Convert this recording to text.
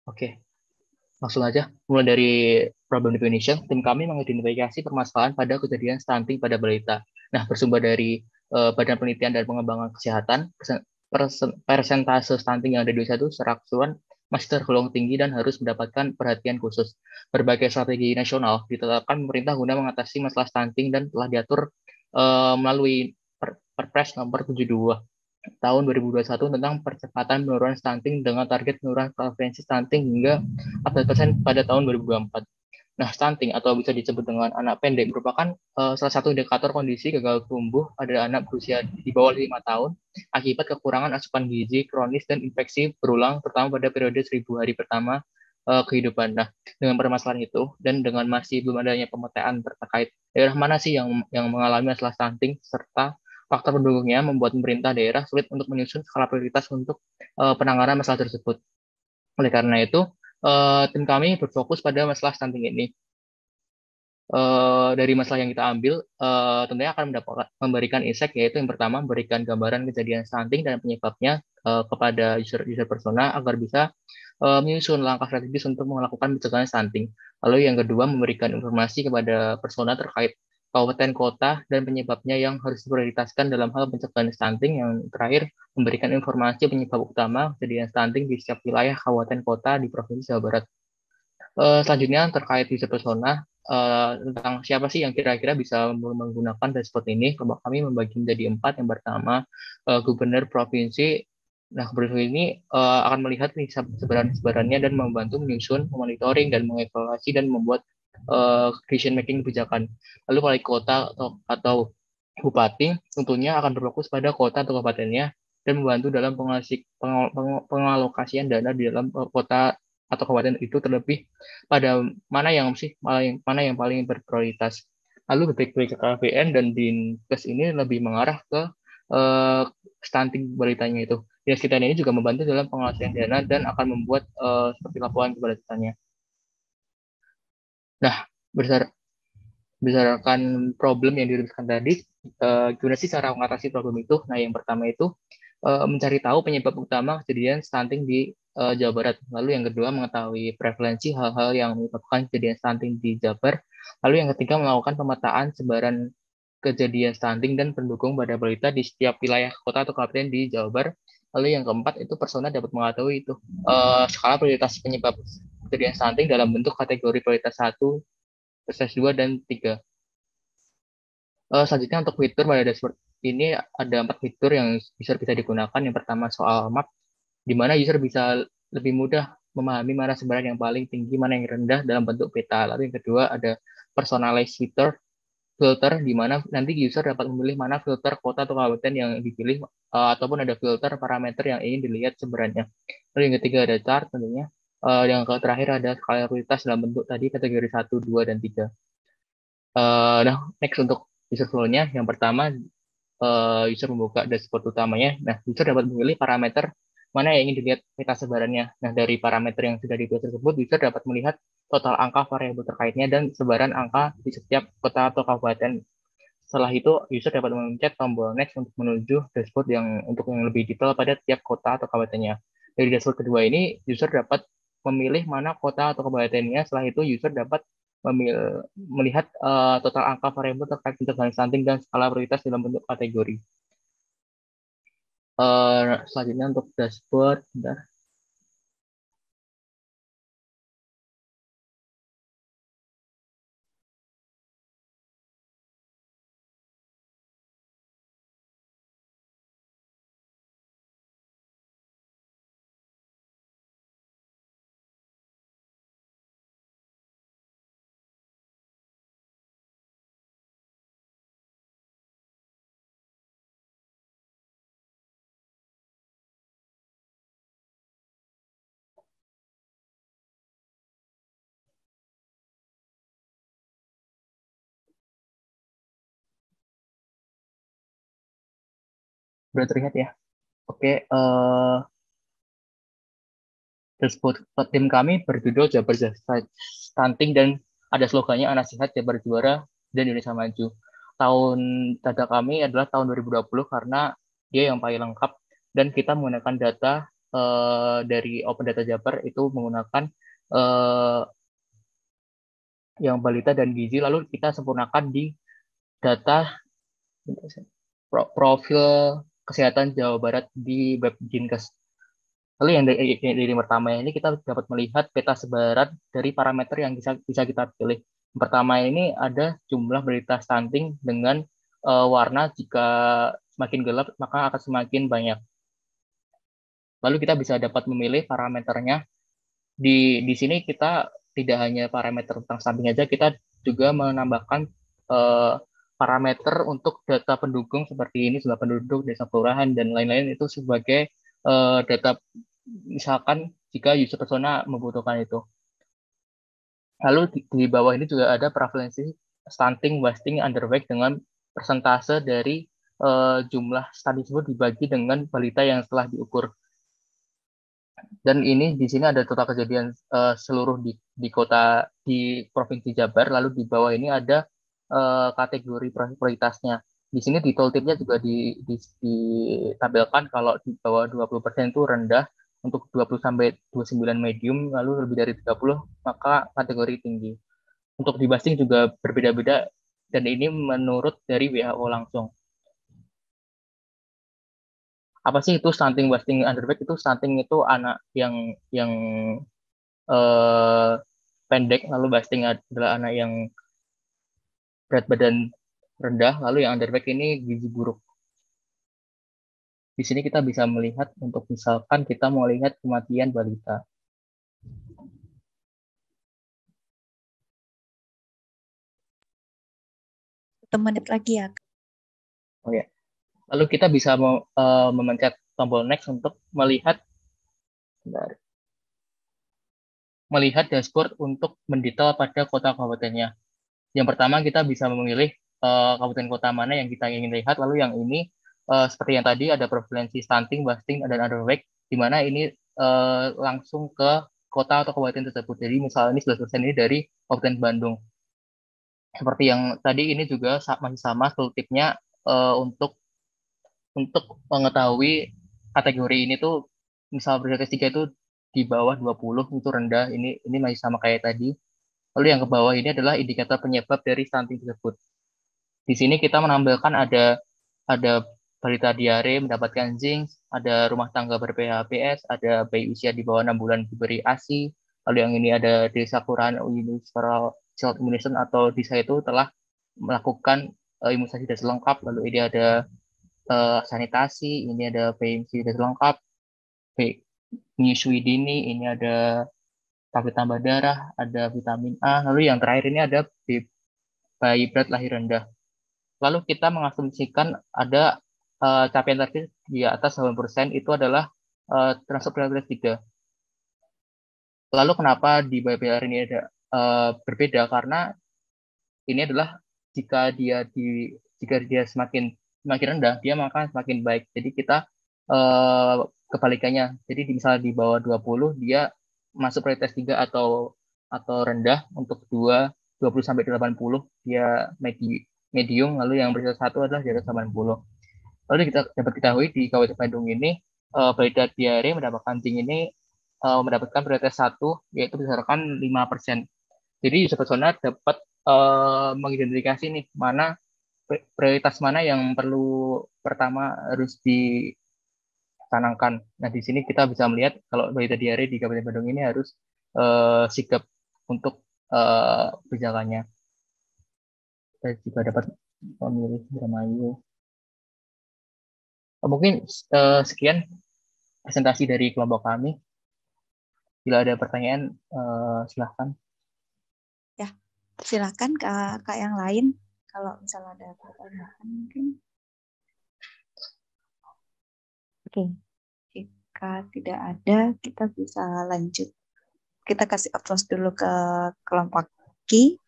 Oke, langsung aja. Mulai dari problem definition, tim kami mengidentifikasi permasalahan pada kejadian stunting pada balita. Nah, bersumber dari Badan Penelitian dan Pengembangan Kesehatan, persentase stunting yang ada di Indonesia itu secara keseluruhan masih tergolong tinggi dan harus mendapatkan perhatian khusus. Berbagai strategi nasional ditetapkan pemerintah guna mengatasi masalah stunting dan telah diatur melalui Perpres nomor 72 tahun 2021 tentang percepatan penurunan stunting dengan target penurunan prevalensi stunting hingga 4% pada tahun 2024. Nah, stunting atau bisa disebut dengan anak pendek merupakan salah satu indikator kondisi gagal tumbuh pada anak berusia di bawah 5 tahun akibat kekurangan asupan gizi kronis dan infeksi berulang terutama pada periode 1000 hari pertama kehidupan. Nah, dengan permasalahan itu dan dengan masih belum adanya pemetaan terkait daerah mana sih yang mengalami masalah stunting serta faktor pendukungnya membuat pemerintah daerah sulit untuk menyusun skala prioritas untuk penanganan masalah tersebut. Oleh karena itu, tim kami berfokus pada masalah stunting ini. Dari masalah yang kita ambil, tentunya akan memberikan insight, yaitu yang pertama memberikan gambaran kejadian stunting dan penyebabnya kepada user persona agar bisa menyusun langkah strategis untuk melakukan pencegahan stunting. Lalu yang kedua memberikan informasi kepada persona terkait kabupaten kota dan penyebabnya yang harus diprioritaskan dalam hal pencegahan stunting. Yang terakhir memberikan informasi penyebab utama kejadian stunting di setiap wilayah kabupaten kota di Provinsi Jawa Barat. Selanjutnya terkait user persona, tentang siapa sih yang kira-kira bisa menggunakan dashboard ini. Kami membagi menjadi 4. Yang pertama, gubernur provinsi. Nah, gubernur ini akan melihat nih sebaran-sebarannya dan membantu menyusun, memonitoring, dan mengevaluasi dan membuat decision making kebijakan. Lalu wali kota atau bupati tentunya akan berfokus pada kota atau kabupatennya dan membantu dalam pengalokasian dana di dalam kota atau kabupaten itu, terlebih pada mana yang paling berprioritas. Lalu BPKBN dan Dinkes ini lebih mengarah ke stunting balitanya itu. Dinas kita ini juga membantu dalam pengalokasian dana dan akan membuat seperti laporan kepada ditanya. Nah, berdasarkan problem yang dirumuskan tadi, gimana sih cara mengatasi problem itu? Nah, yang pertama itu mencari tahu penyebab utama kejadian stunting di Jawa Barat. Lalu yang kedua mengetahui prevalensi hal-hal yang menyebabkan kejadian stunting di Jabar. Lalu yang ketiga melakukan pemetaan sebaran kejadian stunting dan pendukung pada balita di setiap wilayah kota atau kabupaten di Jawa Barat. Lalu yang keempat itu persona dapat mengetahui itu skala prioritas penyebab kejadian stunting dalam bentuk kategori prioritas 1, prioritas 2, dan 3. Selanjutnya untuk fitur pada dashboard ini ada 4 fitur yang user bisa digunakan. Yang pertama soal map, di mana user bisa lebih mudah memahami mana sebaran yang paling tinggi, mana yang rendah dalam bentuk peta. Lalu yang kedua ada personalized filter, di mana nanti user dapat memilih mana filter kota atau kabupaten yang dipilih, ataupun ada filter parameter yang ingin dilihat sebarannya. Lalu yang ketiga ada chart tentunya. Yang terakhir ada skala prioritas dalam bentuk tadi kategori 1, 2, dan 3. Nah, next untuk user flow-nya, yang pertama user membuka dashboard utamanya. Nah, user dapat memilih parameter mana yang ingin dilihat peta sebarannya. Nah, dari parameter yang sudah dipilih tersebut, user dapat melihat total angka variabel terkaitnya dan sebaran angka di setiap kota atau kabupaten. Setelah itu, user dapat memencet tombol next untuk menuju dashboard yang lebih detail pada tiap kota atau kabupatennya. Dari dashboard kedua ini, user dapat memilih mana kota atau kabupatennya. Setelah itu, user dapat melihat total angka variabel terkait pencegahan stunting dan skala prioritas dalam bentuk kategori. Selanjutnya untuk dashboard, bentar. Sudah terlihat ya? Oke, dashboard tim kami berjudul Jabar Stunting dan ada slogannya Anak Sehat Jabar Juara dan Indonesia Maju. Tahun data kami adalah tahun 2020 karena dia yang paling lengkap dan kita menggunakan data dari Open Data Jabar itu menggunakan eh, yang balita dan gizi, lalu kita sempurnakan di data profil kesehatan Jawa Barat di web Dinkes. Lalu yang dari pertama ini kita dapat melihat peta sebaran dari parameter yang bisa kita pilih. Yang pertama ini ada jumlah berita stunting dengan warna, jika semakin gelap maka akan semakin banyak. Lalu kita bisa dapat memilih parameternya. Di sini kita tidak hanya parameter tentang stunting aja, kita juga menambahkan eh, parameter untuk data pendukung seperti ini, jumlah penduduk, desa kelurahan, dan lain-lain itu sebagai data, misalkan jika user persona membutuhkan itu. Lalu di bawah ini juga ada prevalensi stunting, wasting, underweight dengan persentase dari jumlah stunting tersebut dibagi dengan balita yang telah diukur. Dan ini di sini ada total kejadian seluruh di kota di Provinsi Jabar. Lalu di bawah ini ada kategori prioritasnya. Di sini di tooltipnya juga ditampilkan kalau di bawah 20% itu rendah, untuk 20 sampai 29 medium, lalu lebih dari 30 maka kategori tinggi. Untuk di busting juga berbeda-beda, dan ini menurut dari WHO langsung. Apa sih itu stunting, busting, underweight? Itu stunting itu anak yang eh, pendek, lalu busting adalah anak yang berat badan rendah, lalu yang underweight ini gizi buruk. Di sini kita bisa melihat, untuk misalkan kita mau lihat kematian balita. 1 menit lagi ya. Oh ya. Lalu kita bisa memencet tombol next untuk melihat dashboard untuk mendetail pada kota kabupatennya. Yang pertama kita bisa memilih kabupaten kota mana yang kita ingin lihat, lalu yang ini seperti yang tadi ada prevalensi stunting, busting, dan underweight, di mana ini langsung ke kota atau kabupaten tersebut. Jadi misalnya ini 11% ini dari Kabupaten Bandung. Seperti yang tadi, ini juga masih sama tooltipnya untuk mengetahui kategori ini tuh, misal prioritas 3 itu di bawah 20 itu rendah, ini masih sama kayak tadi. Lalu yang ke bawah ini adalah indikator penyebab dari stunting tersebut. Di sini kita menampilkan ada balita diare mendapatkan zinc, ada rumah tangga ber-PHBS, ada bayi usia di bawah 6 bulan diberi ASI, lalu yang ini ada desa kelurahan universal child immunization atau desa itu telah melakukan imunisasi dasar lengkap, lalu ini ada sanitasi, ini ada PMC dasar lengkap, menyusui dini, ini ada tablet tambah darah, ada vitamin A, lalu yang terakhir ini ada bayi berat lahir rendah. Lalu kita mengasumsikan ada capaian target di atas 80% itu adalah termasuk prioritas 3. Lalu kenapa di BPR ini ada berbeda? Karena ini adalah jika dia semakin rendah, dia maka semakin baik. Jadi kita eh, kebalikannya. Jadi misalnya di bawah 20 dia masuk prioritas 3 atau rendah, untuk 20 sampai 80 dia medium, lalu yang prioritas 1 adalah di atas 80. Lalu kita dapat ketahui di Kabupaten Bandung ini balita diare mendapatkan zinc ini mendapatkan prioritas 1, yaitu berdasarkan 5%. Jadi user persona dapat mengidentifikasi nih prioritas mana yang perlu pertama harus dicanangkan. Nah, di sini kita bisa melihat kalau balita diare di Kabupaten Bandung ini harus sigap untuk berjalannya. Kita juga dapat memilih Indramayu. Mungkin sekian presentasi dari kelompok kami. Bila ada pertanyaan, silahkan. Ya, silakan Kak yang lain. Kalau misalnya ada pertanyaan mungkin. Oke, jika tidak ada, kita bisa lanjut. Kita kasih applause dulu ke kelompok Ki.